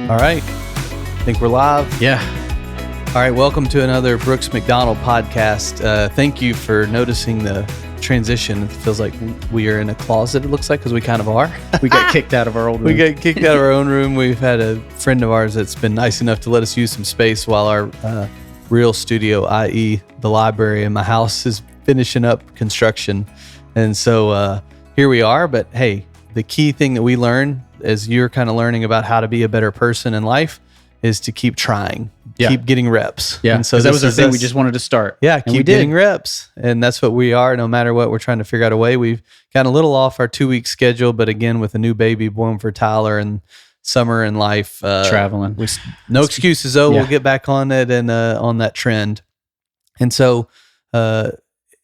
All right. I think we're live. Yeah. All right. Welcome to another Brooks McDonald podcast. Thank you for noticing the transition. It feels like we are in a closet, it looks like, because we kind of are. We got kicked out of our old room. We got kicked out of our own room. We've had a friend of ours that's been nice enough to let us use some space while our real studio, i.e. the library in my house, is finishing up construction. And so here we are. But hey, the key thing that we learn as you're kind of learning about how to be a better person in life is to keep trying, keep getting reps. Yeah, and so that was our thing. We just wanted to start. Yeah, keep getting reps. And that's what we are. No matter what, we're trying to figure out a way. We've gotten a little off our 2-week schedule, but again, with a new baby born for Tyler and summer and life. Traveling. No excuses, though. Yeah. We'll get back on it and on that trend. And so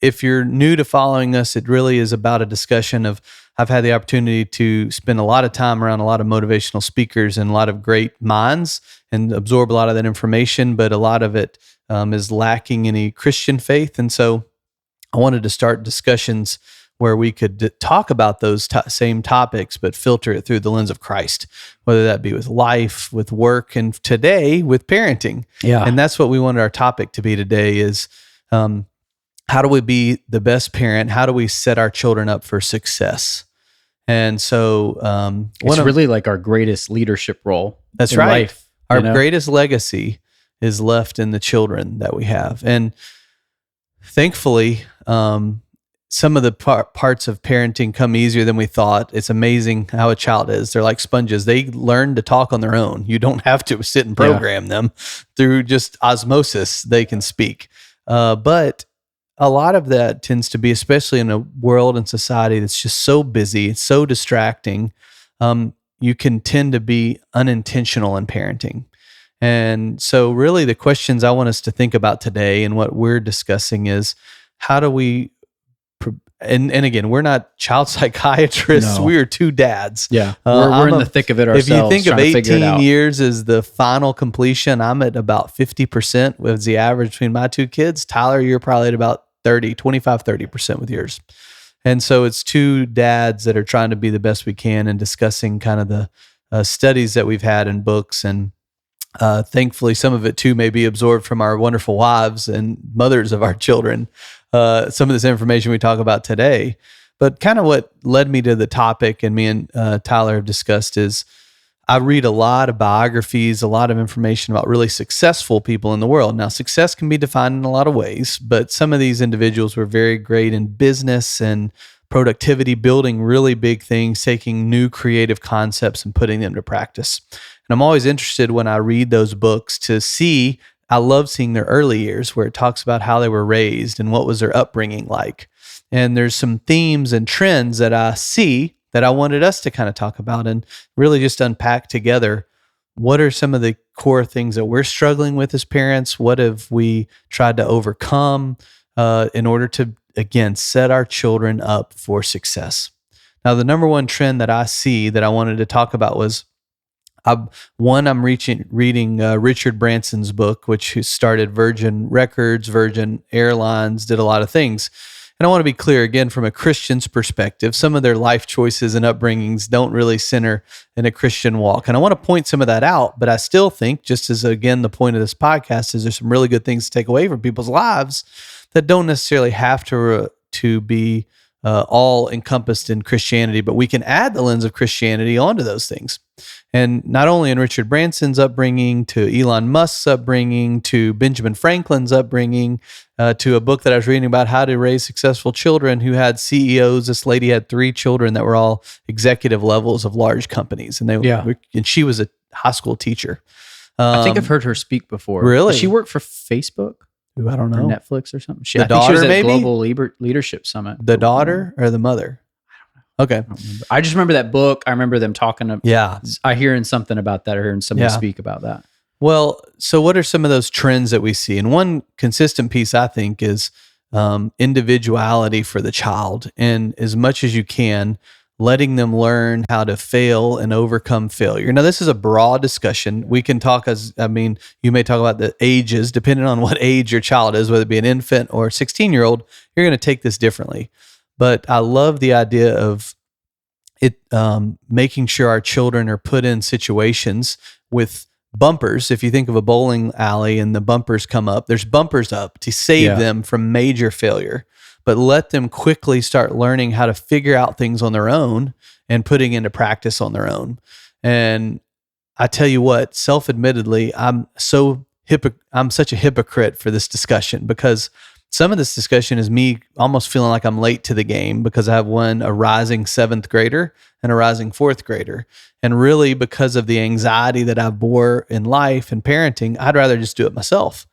if you're new to following us, it really is about a discussion of, I've had the opportunity to spend a lot of time around a lot of motivational speakers and a lot of great minds and absorb a lot of that information, but a lot of it is lacking any Christian faith. And so I wanted to start discussions where we could talk about those same topics, but filter it through the lens of Christ, whether that be with life, with work, and today with parenting. Yeah. And that's what we wanted our topic to be today is, how do we be the best parent? How do we set our children up for success? And so it's really like our greatest leadership role. That's right. Life, our greatest legacy is left in the children that we have. And thankfully, some of the parts of parenting come easier than we thought. It's amazing how a child is. They're like sponges. They learn to talk on their own. You don't have to sit and program them. Through just osmosis. They can speak. But a lot of that tends to be, especially in a world and society that's just so busy, it's so distracting, you can tend to be unintentional in parenting. And so really the questions I want us to think about today and what we're discussing is, how do we, and again, we're not child psychiatrists. No. We are two dads. Yeah, we're in the thick of it ourselves. If you think of 18 years as the final completion, I'm at about 50% with the average between my two kids. Tyler, you're probably at about 30% with yours. And so it's two dads that are trying to be the best we can and discussing kind of the studies that we've had in books. And thankfully, some of it too may be absorbed from our wonderful wives and mothers of our children. Some of this information we talk about today. But kind of what led me to the topic, and me and Tyler have discussed, is I read a lot of biographies, a lot of information about really successful people in the world. Now, success can be defined in a lot of ways, but some of these individuals were very great in business and productivity, building really big things, taking new creative concepts and putting them to practice. And I'm always interested when I read those books to see, I love seeing their early years where it talks about how they were raised and what was their upbringing like. And there's some themes and trends that I see that I wanted us to kind of talk about and really just unpack together. What are some of the core things that we're struggling with as parents? What have we tried to overcome in order to, again, set our children up for success? Now, the number one trend that I see that I wanted to talk about was, I'm reading Richard Branson's book, which started Virgin Records, Virgin Airlines, did a lot of things. And I want to be clear, again, from a Christian's perspective, some of their life choices and upbringings don't really center in a Christian walk. And I want to point some of that out, but I still think, just as, again, the point of this podcast is there's some really good things to take away from people's lives that don't necessarily have to be all encompassed in Christianity, but we can add the lens of Christianity onto those things. And not only in Richard Branson's upbringing, to Elon Musk's upbringing, to Benjamin Franklin's upbringing, to a book that I was reading about how to raise successful children who had CEOs. This lady had 3 children that were all executive levels of large companies. And she was a high school teacher. I think I've heard her speak before. Really? Does she work for Facebook? Ooh, I don't know. Or Netflix or something? I think she was at Global Leadership Summit. The daughter or the mother? Okay. I just remember that book. I remember them talking. I hearing something about that, or hearing somebody speak about that. Well, so what are some of those trends that we see? And one consistent piece, I think, is individuality for the child. And as much as you can, letting them learn how to fail and overcome failure. Now, this is a broad discussion. We can talk you may talk about the ages, depending on what age your child is, whether it be an infant or a 16-year-old, you're going to take this differently. But I love the idea of making sure our children are put in situations with bumpers. If you think of a bowling alley and the bumpers come up, there's bumpers up to save them from major failure, but let them quickly start learning how to figure out things on their own and putting into practice on their own. And I tell you what, self-admittedly, I'm such a hypocrite for this discussion, because some of this discussion is me almost feeling like I'm late to the game because I have a rising 7th grader and a rising 4th grader. And really, because of the anxiety that I bore in life and parenting, I'd rather just do it myself.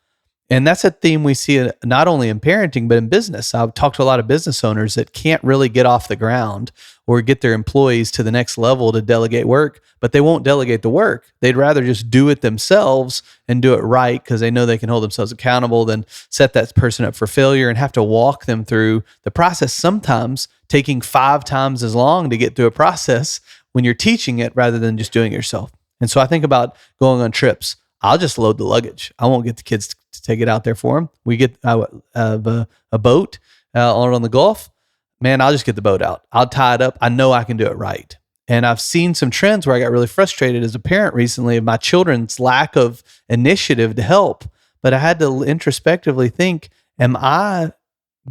And that's a theme we see not only in parenting, but in business. I've talked to a lot of business owners that can't really get off the ground or get their employees to the next level to delegate work, but they won't delegate the work. They'd rather just do it themselves and do it right because they know they can hold themselves accountable than set that person up for failure and have to walk them through the process, sometimes taking 5 times as long to get through a process when you're teaching it rather than just doing it yourself. And so I think about going on trips. I'll just load the luggage. I won't get the kids to take it out there for them. We get a boat on the Gulf. Man, I'll just get the boat out. I'll tie it up. I know I can do it right. And I've seen some trends where I got really frustrated as a parent recently of my children's lack of initiative to help. But I had to introspectively think, am I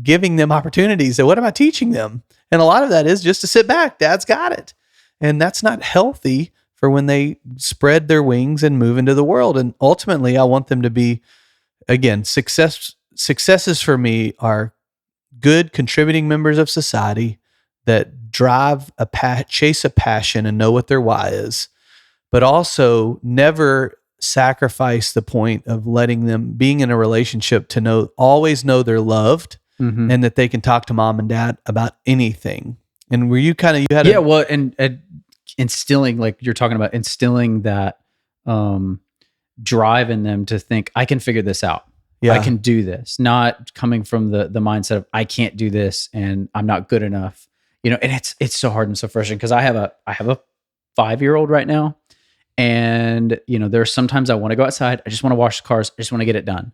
giving them opportunities? And what am I teaching them? And a lot of that is just to sit back. Dad's got it. And that's not healthy for when they spread their wings and move into the world. And ultimately, I want them to be, again, successes for me are good contributing members of society that drive chase a passion and know what their why is, but also never sacrifice the point of letting them being in a relationship to always know they're loved and that they can talk to mom and dad about anything. And were you and instilling, like you're talking about, instilling that drive in them to think, I can figure this out. Yeah. I can do this. Not coming from the mindset of I can't do this and I'm not good enough. And it's so hard and so frustrating because I have a 5-year-old right now, and there's sometimes I want to go outside. I just want to wash the cars. I just want to get it done.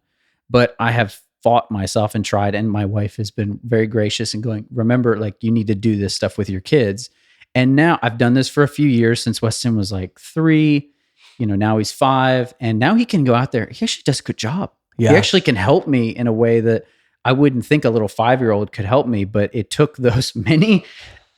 But I have fought myself and tried, and my wife has been very gracious and going, remember, like, you need to do this stuff with your kids. And now I've done this for a few years since Weston was like 3, now he's 5, and now he can go out there. He actually does a good job. Yeah. He actually can help me in a way that I wouldn't think a little 5-year-old could help me, but it took those many,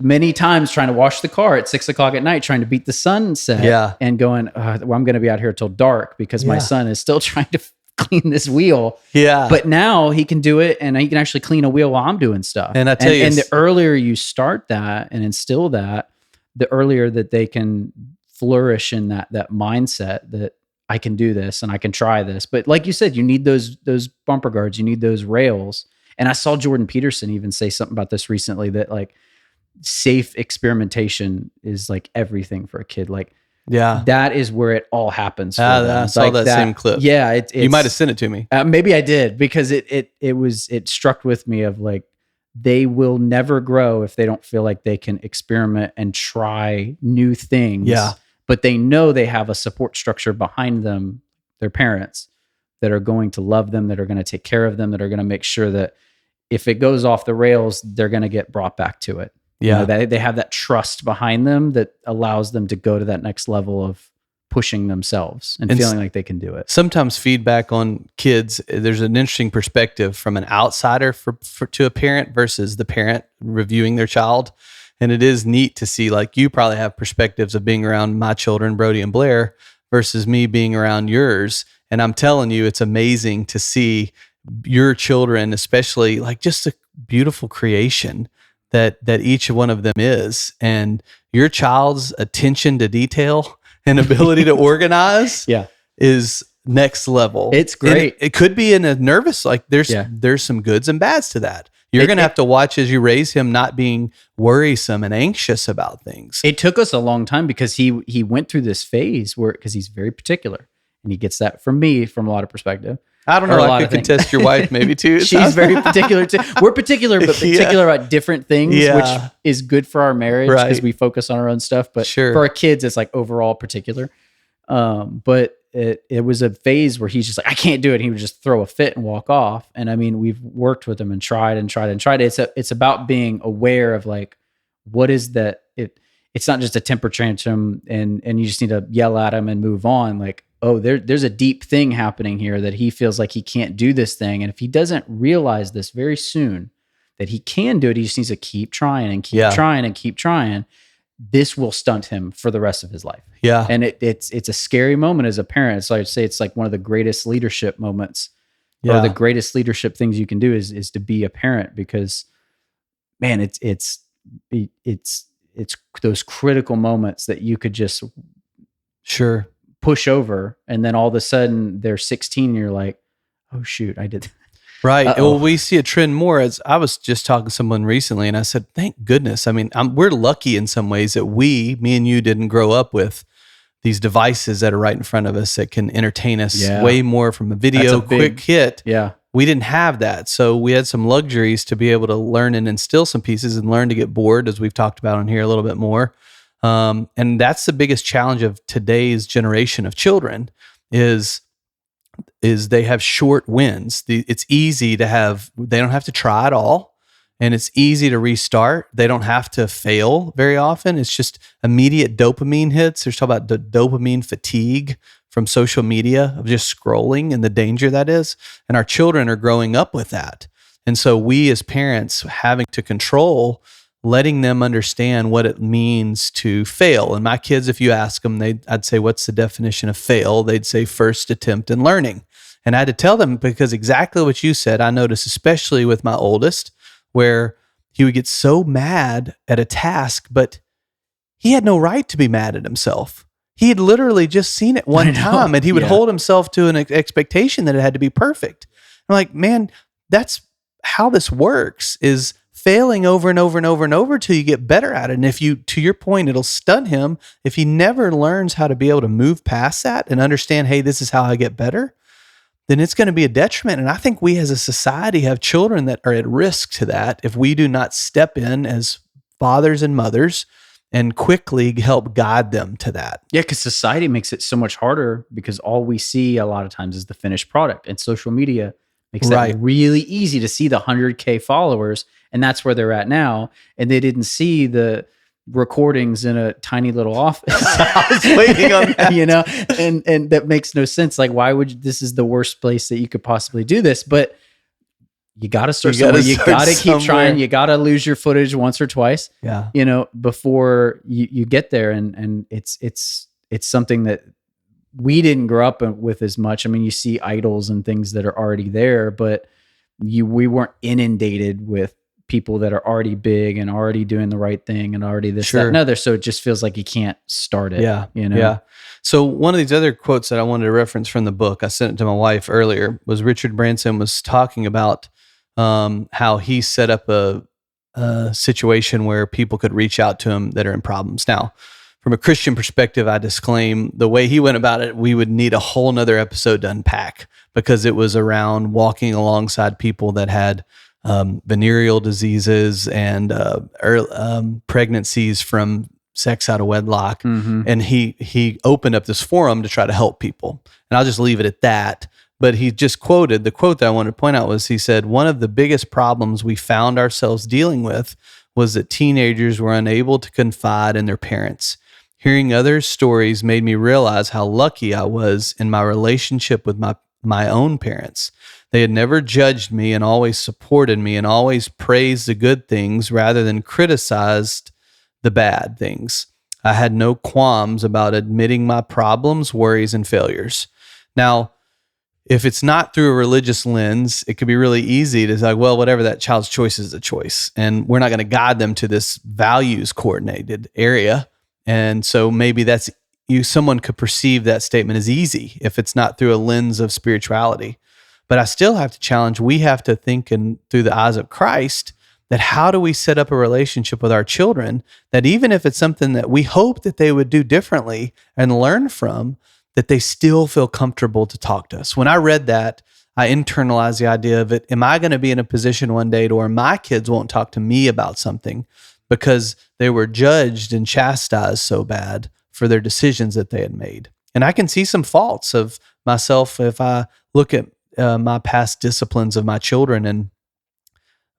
many times trying to wash the car at 6 o'clock at night, trying to beat the sunset and going, I'm going to be out here till dark because my son is still trying to clean this wheel. Yeah. But now he can do it, and he can actually clean a wheel while I'm doing stuff. And I tell you, and the earlier you start that and instill that, the earlier that they can flourish in that mindset that I can do this and I can try this. But like you said, you need those bumper guards, you need those rails. And I saw Jordan Peterson even say something about this recently, that like safe experimentation is like everything for a kid. Like, that is where it all happens. I saw that same clip. Yeah. You might've sent it to me. Maybe I did, because it struck with me of like, they will never grow if they don't feel like they can experiment and try new things. Yeah. But they know they have a support structure behind them, their parents, that are going to love them, that are going to take care of them, that are going to make sure that if it goes off the rails, they're going to get brought back to it. Yeah. They have that trust behind them that allows them to go to that next level of pushing themselves and feeling like they can do it. Sometimes feedback on kids, there's an interesting perspective from an outsider to a parent versus the parent reviewing their child. And it is neat to see, like, you probably have perspectives of being around my children, Brody and Blair, versus me being around yours. And I'm telling you, it's amazing to see your children, especially like just a beautiful creation that each one of them is. And your child's attention to detail and ability to organize is next level. It's great. It could be in a nervous, like there's some goods and bads to that. You're going to have to watch as you raise him, not being worrisome and anxious about things. It took us a long time because he went through this phase because he's very particular, and he gets that from me from a lot of perspective. I don't know. I could contest your wife maybe too. She's very particular too. We're particular, but particular about different things, which is good for our marriage because we focus on our own stuff. But for our kids, it's like overall particular. But it was a phase where he's just like, I can't do it. He would just throw a fit and walk off. And I mean, we've worked with him and tried. It's about being aware of like, what is that? it's not just a temper tantrum and you just need to yell at him and move on. Like, oh, there's a deep thing happening here that he feels like he can't do this thing. And if he doesn't realize this very soon, that he can do it, he just needs to keep trying and keep trying and keep trying. This will stunt him for the rest of his life. Yeah. And it's a scary moment as a parent. So I'd say it's like one of the greatest leadership moments or the greatest leadership things you can do is to be a parent, because man, it's those critical moments that you could just push over. And then all of a sudden they're 16 and you're like, oh shoot, I did. Right. Uh-oh. Well, we see a trend more. As I was just talking to someone recently and I said, thank goodness. I mean, we're lucky in some ways that me and you didn't grow up with these devices that are right in front of us that can entertain us way more from a video, quick hit. Yeah. We didn't have that. So we had some luxuries to be able to learn and instill some pieces and learn to get bored, as we've talked about on here a little bit more. And that's the biggest challenge of today's generation of children is they have short wins. It's easy to have, they don't have to try at all. And it's easy to restart. They don't have to fail very often. It's just immediate dopamine hits. There's talk about the dopamine fatigue from social media of just scrolling and the danger that is. And our children are growing up with that. And so we as parents having to control, letting them understand what it means to fail. And my kids, if you ask them, I'd say, what's the definition of fail? They'd say first attempt in learning. And I had to tell them, because exactly what you said, I noticed, especially with my oldest, where he would get so mad at a task, but he had no right to be mad at himself. He had literally just seen it one time, and he would hold himself to an expectation that it had to be perfect. I'm like, man, that's how this works, is failing over and over and over and over till you get better at it. And if you, to your point, it'll stunt him. If he never learns how to be able to move past that and understand, hey, this is how I get better, then it's going to be a detriment. And I think we as a society have children that are at risk to that if we do not step in as fathers and mothers and quickly help guide them to that. Yeah, because society makes it so much harder, because all we see a lot of times is the finished product, and social media makes that really easy to see the 100K followers, and that's where they're at now. And they didn't see the recordings in a tiny little office. I was waiting on that. You know, and that makes no sense. Like, why would this is the worst place that you could possibly do this? But you got to start somewhere. You got to keep trying. You got to lose your footage once or twice. Yeah, you know, before you get there. And it's something that we didn't grow up with as much. I mean, you see idols and things that are already there, but we weren't inundated with people that are already big and already doing the right thing and already this, that, and other. So it just feels like you can't start it. Yeah. You know? Yeah. So one of these other quotes that I wanted to reference from the book, I sent it to my wife earlier, was Richard Branson was talking about how he set up a situation where people could reach out to him that are in problems. Now, from a Christian perspective, I disclaim the way he went about it, we would need a whole nother episode to unpack, because it was around walking alongside people that had venereal diseases and pregnancies from sex out of wedlock. Mm-hmm. And he opened up this forum to try to help people. And I'll just leave it at that. But he just quoted, the quote that I wanted to point out was, he said, one of the biggest problems we found ourselves dealing with was that teenagers were unable to confide in their parents. Hearing others' stories made me realize how lucky I was in my relationship with my own parents. They had never judged me and always supported me and always praised the good things rather than criticized the bad things. I had no qualms about admitting my problems, worries, and failures. Now, if it's not through a religious lens, it could be really easy to say, well, whatever, that child's choice is a choice. And we're not going to guide them to this values coordinated area. And so maybe someone could perceive that statement as easy if it's not through a lens of spirituality. But I still have to challenge, we have to think through the eyes of Christ, that how do we set up a relationship with our children that even if it's something that we hope that they would do differently and learn from, that they still feel comfortable to talk to us. When I read that, I internalized the idea of it. Am I going to be in a position one day to where my kids won't talk to me about something because they were judged and chastised so bad for their decisions that they had made? And I can see some faults of myself if I look at my past disciplines of my children and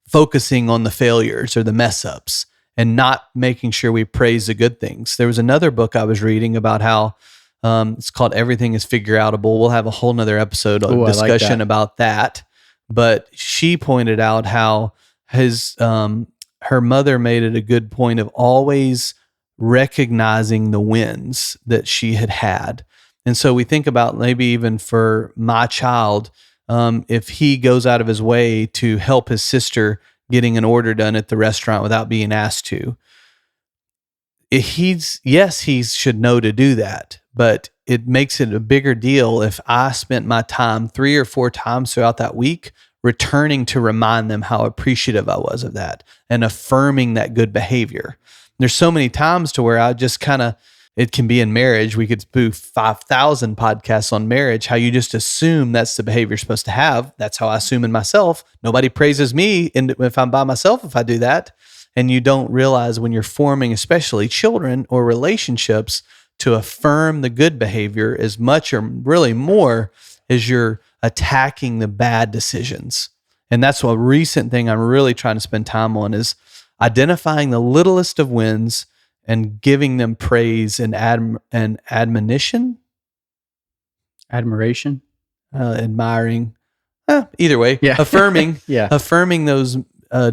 focusing on the failures or the mess ups and not making sure we praise the good things. There was another book I was reading about how it's called Everything is Figure Outable. We'll have a whole nother episode on discussion about that. But she pointed out how her mother made it a good point of always recognizing the wins that she had. And so we think about maybe even for my child, if he goes out of his way to help his sister getting an order done at the restaurant without being asked to, he should know to do that, but it makes it a bigger deal if I spent my time 3 or 4 times throughout that week returning to remind them how appreciative I was of that and affirming that good behavior. There's so many times to where I just it can be in marriage. We could do 5,000 podcasts on marriage, how you just assume that's the behavior you're supposed to have. That's how I assume in myself. Nobody praises me if I'm by myself if I do that. And you don't realize when you're forming, especially children or relationships, to affirm the good behavior as much or really more as you're attacking the bad decisions. And that's a recent thing I'm really trying to spend time on is identifying the littlest of wins and giving them praise and admonition. Admiration. Admiring. Either way. Yeah. Affirming. Yeah. Affirming those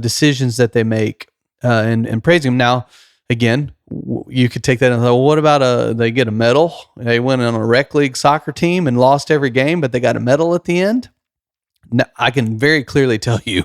decisions that they make and praising them. Now, again, you could take that and go, well, what about they get a medal? They went on a rec league soccer team and lost every game, but they got a medal at the end. Now, I can very clearly tell you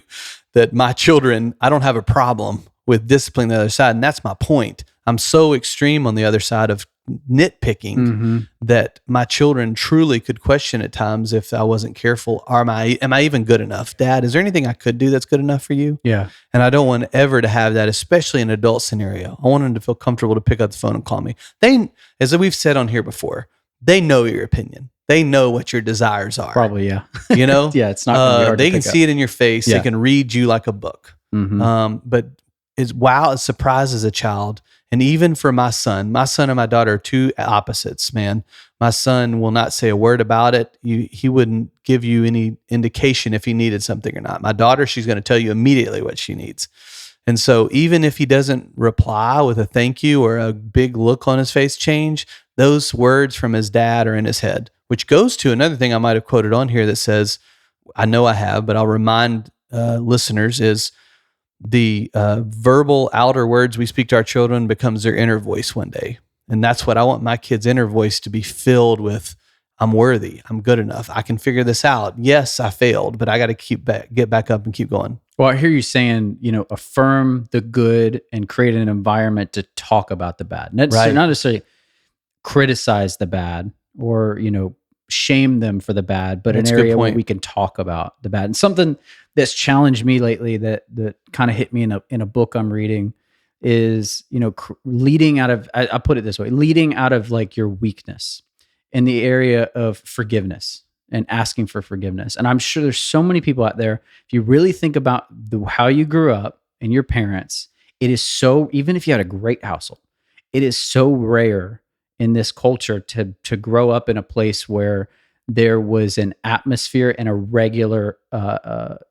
that my children, I don't have a problem with disciplining the other side. And that's my point. I'm so extreme on the other side of nitpicking that my children truly could question at times if I wasn't careful. Am I even good enough? Dad, is there anything I could do that's good enough for you? Yeah. And I don't want ever to have that, especially in an adult scenario. I want them to feel comfortable to pick up the phone and call me. They, as we've said on here before, they know your opinion. They know what your desires are. Probably, yeah. You know? Yeah, it's not gonna be hard they to can pick see up. it in your face. Yeah. They can read you like a book. But it surprises a child. And even for my son and my daughter are two opposites, man. My son will not say a word about it. He wouldn't give you any indication if he needed something or not. My daughter, she's going to tell you immediately what she needs. And so even if he doesn't reply with a thank you or a big look on his face change, those words from his dad are in his head, which goes to another thing I might have quoted on here that says, I know I have, but I'll remind listeners is, the verbal outer words we speak to our children becomes their inner voice one day. And that's what I want my kids' inner voice to be filled with. I'm worthy. I'm good enough. I can figure this out. Yes, I failed, but I got to get back up and keep going. Well, I hear you saying, affirm the good and create an environment to talk about the bad. Not necessarily criticize the bad or, shame them for the bad, but an area where we can talk about the bad. And something that's challenged me lately that kind of hit me in a book I'm reading is, leading out of, I put it this way, leading out of like your weakness in the area of forgiveness and asking for forgiveness. And I'm sure there's so many people out there, if you really think about how you grew up and your parents, it is so, even if you had a great household, it is so rare in this culture to grow up in a place where there was an atmosphere and a regular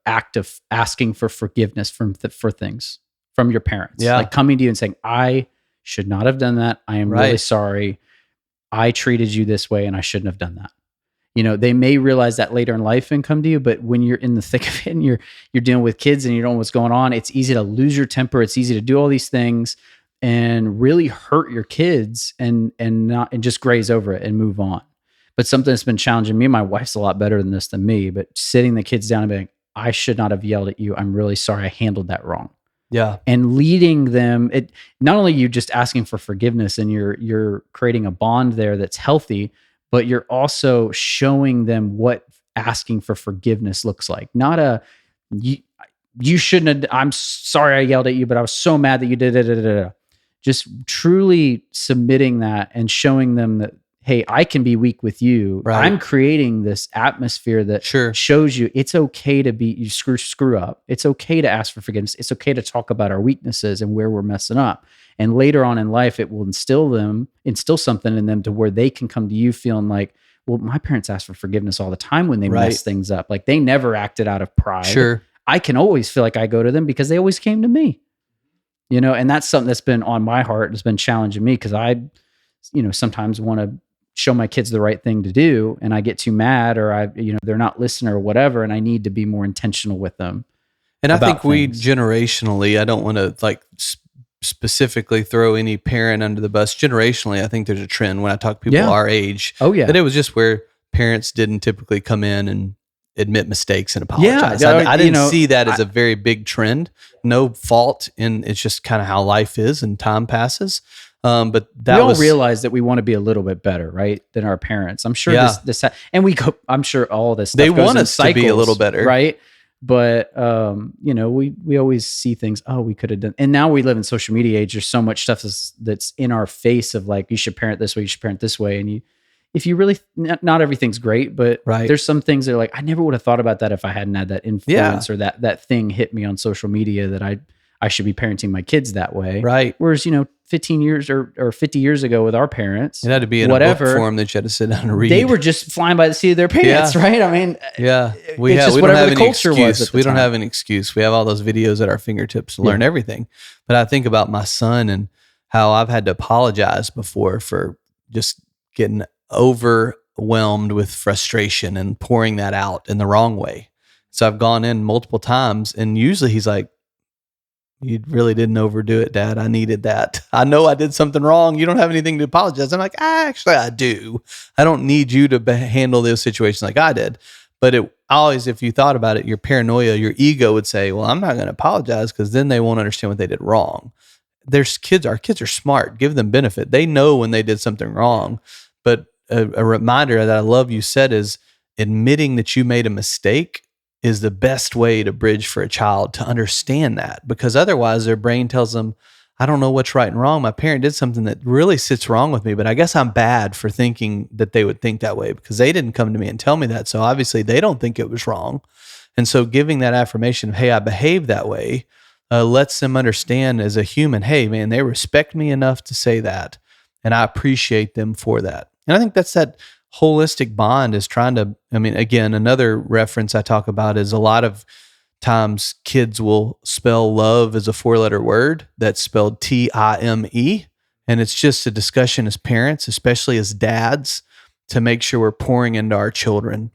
act of asking for forgiveness for things from your parents. Yeah. Like coming to you and saying, I should not have done that. I am really sorry. I treated you this way and I shouldn't have done that. They may realize that later in life and come to you, but when you're in the thick of it and you're dealing with kids and you don't know what's going on, it's easy to lose your temper. It's easy to do all these things and really hurt your kids and just graze over it and move on. But something that's been challenging me, my wife's a lot better than this than me, but sitting the kids down and being, I should not have yelled at you. I'm really sorry. I handled that wrong. Yeah. And leading them, it not only you just asking for forgiveness and you're creating a bond there that's healthy, but you're also showing them what asking for forgiveness looks like. Not you shouldn't have, I'm sorry I yelled at you, but I was so mad that you did it. Just truly submitting that and showing them that, hey, I can be weak with you. Right. I'm creating this atmosphere that shows you it's okay to be, you screw up. It's okay to ask for forgiveness. It's okay to talk about our weaknesses and where we're messing up. And later on in life, it will instill something in them to where they can come to you feeling like, well, my parents ask for forgiveness all the time when they mess things up. Like they never acted out of pride. Sure. I can always feel like I go to them because they always came to me. And that's something that's been on my heart. It's been challenging me because I, sometimes want to show my kids the right thing to do, and I get too mad, or they're not listening or whatever, and I need to be more intentional with them. And I think we generationally, I don't want to specifically throw any parent under the bus. Generationally, I think there's a trend when I talk to people our age. Oh yeah, that it was just where parents didn't typically come in and admit mistakes and apologize. I didn't see that as a very big trend. No fault, and it's just kind of how life is, and time passes. But we all realize that we want to be a little bit better, right, than our parents. I'm sure I'm sure all this stuff they goes want us cycles, to be a little better, right? But we always see things. Oh, we could have done. And now we live in social media age. There's so much stuff that's in our face of like, you should parent this way, you should parent this way, and if you really, not everything's great, but there's some things that are like, I never would have thought about that if I hadn't had that influence or that thing hit me on social media that I should be parenting my kids that way. Right. Whereas, 15 years or 50 years ago with our parents, it had to be in a book form that you had to sit down and read. They were just flying by the seat of their pants, right? I mean, we don't have any excuse. We don't have an excuse. We have all those videos at our fingertips to learn everything. But I think about my son and how I've had to apologize before for just getting overwhelmed with frustration and pouring that out in the wrong way. So I've gone in multiple times, and usually he's like, "You really didn't overdo it, Dad. I needed that. I know I did something wrong. You don't have anything to apologize." I'm like, actually, I do. I don't need you to handle those situations like I did. But it always, if you thought about it, your paranoia, your ego would say, well, I'm not going to apologize because then they won't understand what they did wrong. Our kids are smart. Give them benefit. They know when they did something wrong. But a reminder that I love you said is admitting that you made a mistake is the best way to bridge for a child to understand that, because otherwise their brain tells them, I don't know what's right and wrong. My parent did something that really sits wrong with me, but I guess I'm bad for thinking that they would think that way because they didn't come to me and tell me that. So obviously they don't think it was wrong. And so giving that affirmation of, hey, I behaved that way, lets them understand as a human, hey, man, they respect me enough to say that, and I appreciate them for that. And I think that's that holistic bond is trying to, again, another reference I talk about is a lot of times kids will spell love as a 4-letter word that's spelled T-I-M-E. And it's just a discussion as parents, especially as dads, to make sure we're pouring into our children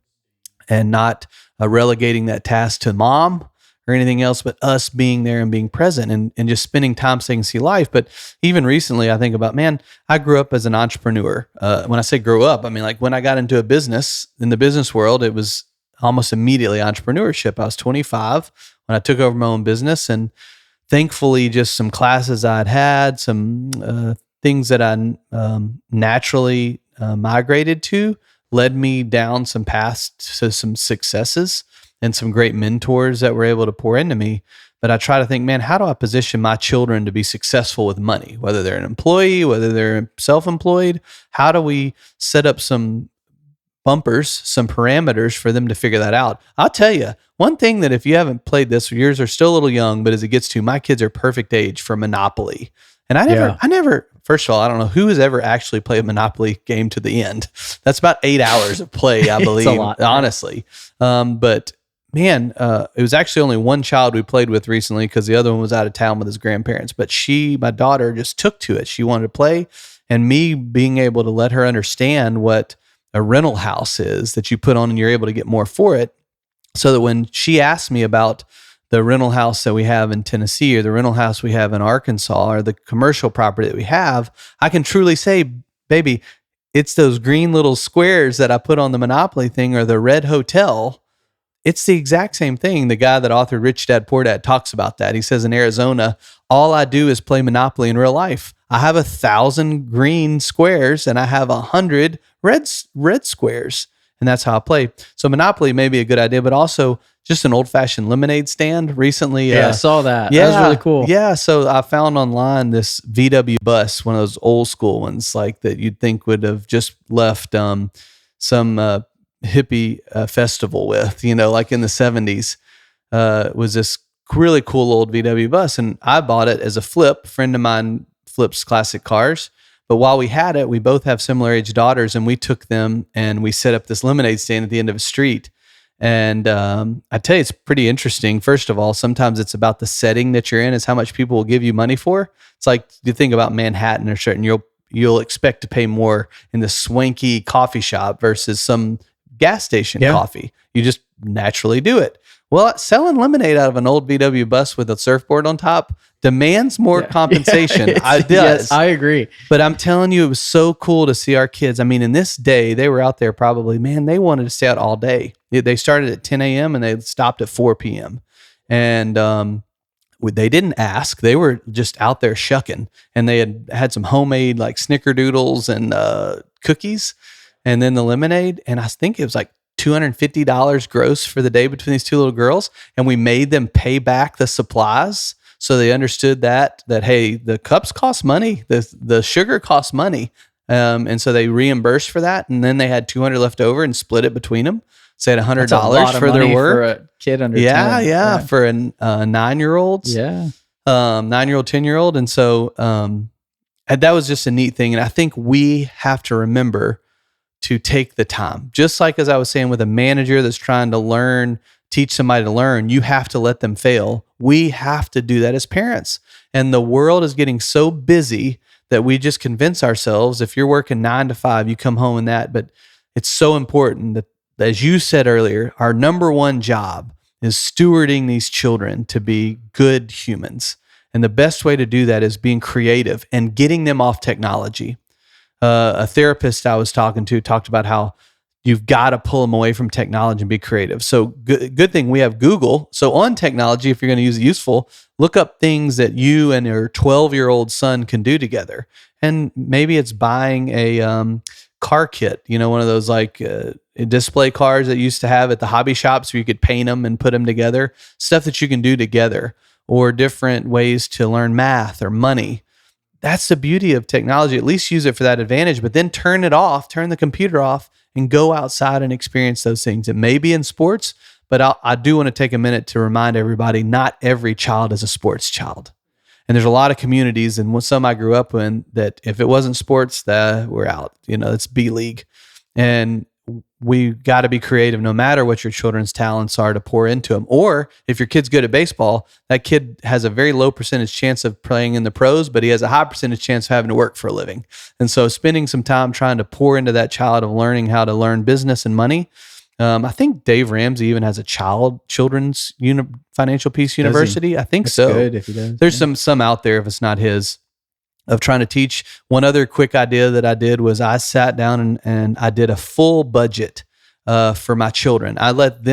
and not relegating that task to mom or anything else, but us being there and being present and just spending time saying see life. But even recently, I think about, man, I grew up as an entrepreneur. When I say grew up, I mean, like when I got into a business, in the business world, it was almost immediately entrepreneurship. I was 25 when I took over my own business, and thankfully just some classes I'd had, some things that I naturally migrated to led me down some paths to some successes and some great mentors that were able to pour into me. But I try to think, man, how do I position my children to be successful with money, whether they're an employee, whether they're self-employed? How do we set up some bumpers, some parameters for them to figure that out? I'll tell you, one thing that if you haven't played this, yours are still a little young, but as it gets to, my kids are perfect age for Monopoly. And I never, first of all, I don't know who has ever actually played a Monopoly game to the end. That's about 8 hours of play, I believe, it's a lot, honestly. But man, it was actually only one child we played with recently because the other one was out of town with his grandparents. But my daughter just took to it. She wanted to play. And me being able to let her understand what a rental house is that you put on and you're able to get more for it. So that when she asked me about the rental house that we have in Tennessee or the rental house we have in Arkansas or the commercial property that we have, I can truly say, baby, it's those green little squares that I put on the Monopoly thing or the red hotel. It's the exact same thing. The guy that authored Rich Dad Poor Dad talks about that. He says in Arizona, all I do is play Monopoly in real life. I have 1,000 green squares and I have 100 red squares. And that's how I play. So Monopoly may be a good idea, but also just an old-fashioned lemonade stand recently. Yeah, I saw that. Yeah, that was really cool. Yeah, so I found online this VW bus, one of those old school ones like that you'd think would have just left some hippie festival with, like in the 70s, was this really cool old VW bus. And I bought it as a flip. A friend of mine flips classic cars. But while we had it, we both have similar age daughters, and we took them and we set up this lemonade stand at the end of a street. And I tell you, it's pretty interesting. First of all, sometimes it's about the setting that you're in, is how much people will give you money for. It's like you think about Manhattan or certain, you'll expect to pay more in the swanky coffee shop versus some gas station coffee. You just naturally do it. Well, selling lemonade out of an old VW bus with a surfboard on top demands more compensation. Yes, I agree. But I'm telling you, it was so cool to see our kids. I mean, in this day, they were out there probably, man, they wanted to stay out all day. They started at 10 a.m. and they stopped at 4 p.m. And they didn't ask. They were just out there shucking. And they had some homemade like snickerdoodles and cookies, and then the lemonade. And I think it was like $250 gross for the day between these two little girls. And we made them pay back the supplies. So they understood that, hey, the cups cost money, the sugar costs money. And so they reimbursed for that. And then they had $200 left over and split it between them. So they had $100 for their work. For a kid under 10. Yeah. For a 9-year-old. Yeah. 9-year-old, 10-year-old. And so that was just a neat thing. And I think we have to remember to take the time. Just like as I was saying with a manager that's trying to teach somebody to learn, you have to let them fail. We have to do that as parents. And the world is getting so busy that we just convince ourselves, if you're working 9 to 5, you come home and that. But it's so important that, as you said earlier, our number one job is stewarding these children to be good humans. And the best way to do that is being creative and getting them off technology. A therapist I was talking to talked about how you've got to pull them away from technology and be creative. So good thing we have Google. So on technology, if you're going to use it useful, look up things that you and your 12-year-old son can do together. And maybe it's buying a car kit, one of those like display cars that you used to have at the hobby shops where you could paint them and put them together, stuff that you can do together, or different ways to learn math or money. That's the beauty of technology. At least use it for that advantage, but then turn the computer off, and go outside and experience those things. It may be in sports, but I do want to take a minute to remind everybody, not every child is a sports child. And there's a lot of communities, and some I grew up in, that if it wasn't sports, we're out. It's B League. And we got to be creative no matter what your children's talents are to pour into them. Or if your kid's good at baseball, that kid has a very low percentage chance of playing in the pros, but he has a high percentage chance of having to work for a living. And so spending some time trying to pour into that child of learning how to learn business and money. I think Dave Ramsey even has a children's financial peace university. I think That's so. Good if he does. There's some out there if it's not his, of trying to teach. One other quick idea that I did was I sat down and I did a full budget for my children. I let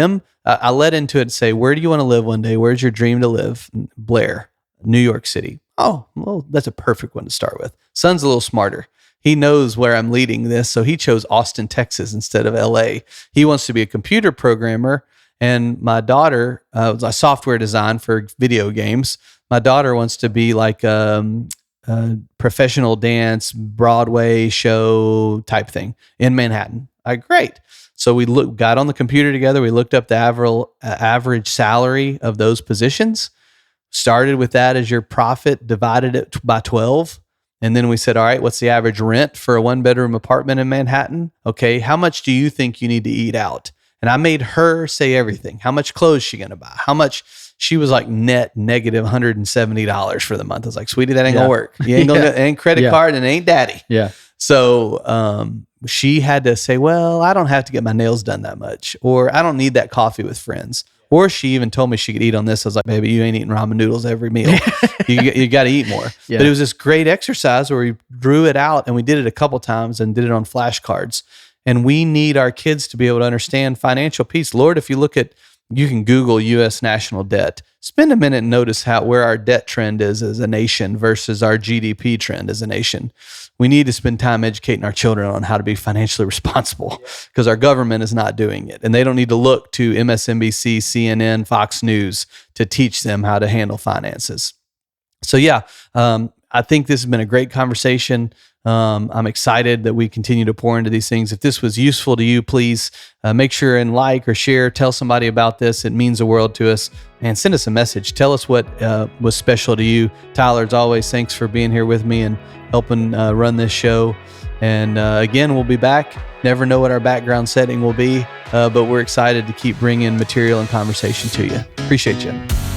into it and say, where do you want to live one day? Where's your dream to live? Blair, New York City. Oh, well, that's a perfect one to start with. Son's a little smarter. He knows where I'm leading this, so he chose Austin, Texas instead of LA. He wants to be a computer programmer, and my daughter was a software design for video games. My daughter wants to be like professional dance, Broadway show type thing in Manhattan. Great. So we got on the computer together. We looked up the average salary of those positions, started with that as your profit, divided it by 12. And then we said, all right, what's the average rent for a 1-bedroom apartment in Manhattan? Okay, how much do you think you need to eat out? And I made her say everything. How much clothes is she going to buy? How much? She was like net negative $170 for the month. I was like, sweetie, that ain't gonna work. You ain't gonna ain't credit card and ain't daddy. Yeah. So she had to say, well, I don't have to get my nails done that much, or I don't need that coffee with friends. Or she even told me she could eat on this. I was like, baby, you ain't eating ramen noodles every meal. You got to eat more. Yeah. But it was this great exercise where we drew it out, and we did it a couple times and did it on flashcards. And we need our kids to be able to understand financial peace. Lord, if you can Google U.S. national debt. Spend a minute and notice where our debt trend is as a nation versus our GDP trend as a nation. We need to spend time educating our children on how to be financially responsible, because our government is not doing it. And they don't need to look to MSNBC, CNN, Fox News to teach them how to handle finances. So I think this has been a great conversation. I'm excited that we continue to pour into these things. If this was useful to you, please make sure and like or share. Tell somebody about this. It means the world to us. And send us a message. Tell us what was special to you. Tyler, as always, thanks for being here with me and helping run this show. And again, we'll be back. Never know what our background setting will be, but we're excited to keep bringing material and conversation to you. Appreciate you.